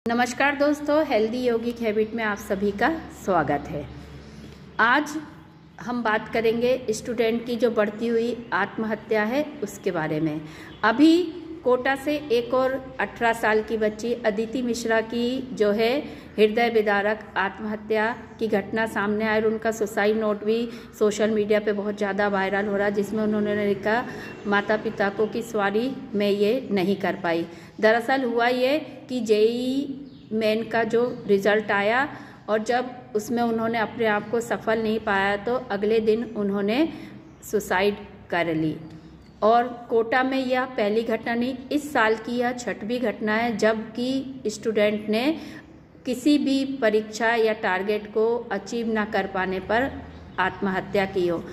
नमस्कार दोस्तों, हेल्दी योगिक हैबिट में आप सभी का स्वागत है। आज हम बात करेंगे स्टूडेंट की जो बढ़ती हुई आत्महत्या है उसके बारे में। अभी कोटा से एक और 18 साल की बच्ची अदिति मिश्रा की जो है हृदय विदारक आत्महत्या की घटना सामने आई और उनका सुसाइड नोट भी सोशल मीडिया पे बहुत ज़्यादा वायरल हो रहा है, जिसमें उन्होंने लिखा माता पिता को कि सॉरी मैं ये नहीं कर पाई। दरअसल हुआ ये कि जेईई मेन का जो रिज़ल्ट आया और जब उसमें उन्होंने अपने आप को सफल नहीं पाया तो अगले दिन उन्होंने सुसाइड कर ली। और कोटा में यह पहली घटना नहीं, इस साल की यह 6वीं घटना है जबकि स्टूडेंट ने किसी भी परीक्षा या टारगेट को अचीव ना कर पाने पर आत्महत्या की हो।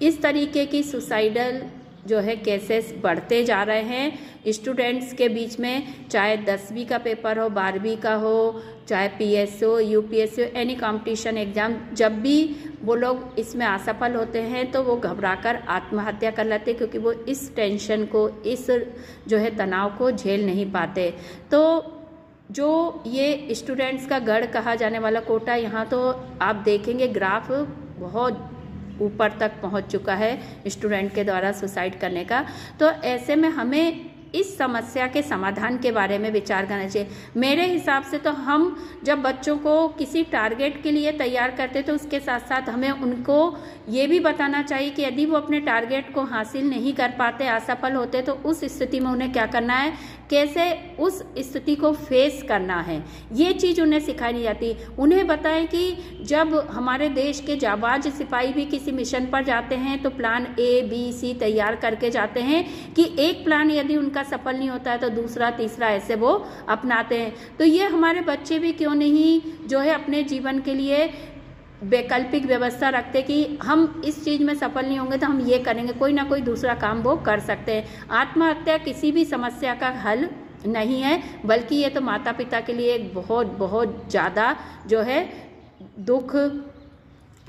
इस तरीके की सुसाइडल जो है केसेस बढ़ते जा रहे हैं स्टूडेंट्स के बीच में, चाहे 10वीं का पेपर हो, 12वीं का हो, चाहे PSO, UPSC, any competition exam, जब भी वो लोग इसमें असफल होते हैं तो वो घबराकर आत्महत्या कर लेते हैं, क्योंकि वो इस टेंशन को, इस जो है तनाव को झेल नहीं पाते। तो जो ये स्टूडेंट्स का गढ़ कहा जाने वाला कोटा, यहाँ तो आप देखेंगे ग्राफ बहुत ऊपर तक पहुंच चुका है स्टूडेंट के द्वारा सुसाइड करने का। तो ऐसे में हमें इस समस्या के समाधान के बारे में विचार करना चाहिए। मेरे हिसाब से तो हम जब बच्चों को किसी टारगेट के लिए तैयार करते तो उसके साथ साथ हमें उनको ये भी बताना चाहिए कि यदि वो अपने टारगेट को हासिल नहीं कर पाते, असफल होते, तो उस स्थिति में उन्हें क्या करना है, कैसे उस स्थिति को फेस करना है, ये चीज़ उन्हें सिखाई नहीं जाती। उन्हें बताएं कि जब हमारे देश के जाबाज सिपाही भी किसी मिशन पर जाते हैं तो प्लान A, B, C तैयार करके जाते हैं कि एक प्लान यदि उनका सफल नहीं होता है तो दूसरा, तीसरा ऐसे वो अपनाते हैं। तो ये हमारे बच्चे भी क्यों नहीं जो है अपने जीवन के लिए वैकल्पिक व्यवस्था रखते कि हम इस चीज़ में सफल नहीं होंगे तो हम ये करेंगे, कोई ना कोई दूसरा काम वो कर सकते हैं। आत्महत्या किसी भी समस्या का हल नहीं है, बल्कि ये तो माता पिता के लिए एक बहुत बहुत ज़्यादा जो है दुख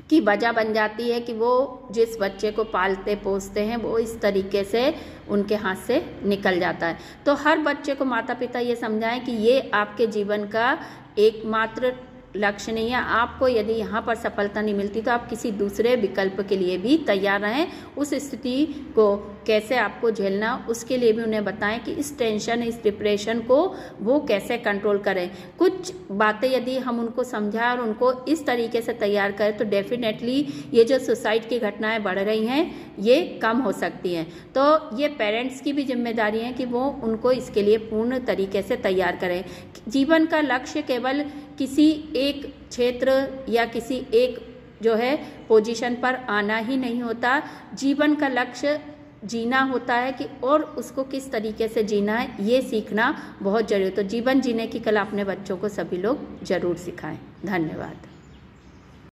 की वजह बन जाती है कि वो जिस बच्चे को पालते पोसते हैं वो इस तरीके से उनके हाथ से निकल जाता है। तो हर बच्चे को माता पिता ये समझाएं कि ये आपके जीवन का एकमात्र लक्ष्य नहीं है। आपको यदि यहाँ पर सफलता नहीं मिलती तो आप किसी दूसरे विकल्प के लिए भी तैयार रहें। उस स्थिति को कैसे आपको झेलना, उसके लिए भी उन्हें बताएं कि इस टेंशन, इस डिप्रेशन को वो कैसे कंट्रोल करें। कुछ बातें यदि हम उनको समझाएं और उनको इस तरीके से तैयार करें तो डेफिनेटली ये जो सुसाइड की घटनाएं बढ़ रही हैं ये कम हो सकती हैं। तो ये पेरेंट्स की भी जिम्मेदारी है कि वो उनको इसके लिए पूर्ण तरीके से तैयार करें। जीवन का लक्ष्य केवल किसी एक क्षेत्र या किसी एक जो है पोजीशन पर आना ही नहीं होता। जीवन का लक्ष्य जीना होता है कि और उसको किस तरीके से जीना है ये सीखना बहुत जरूरी है। तो जीवन जीने की कला अपने बच्चों को सभी लोग जरूर सिखाएं। धन्यवाद।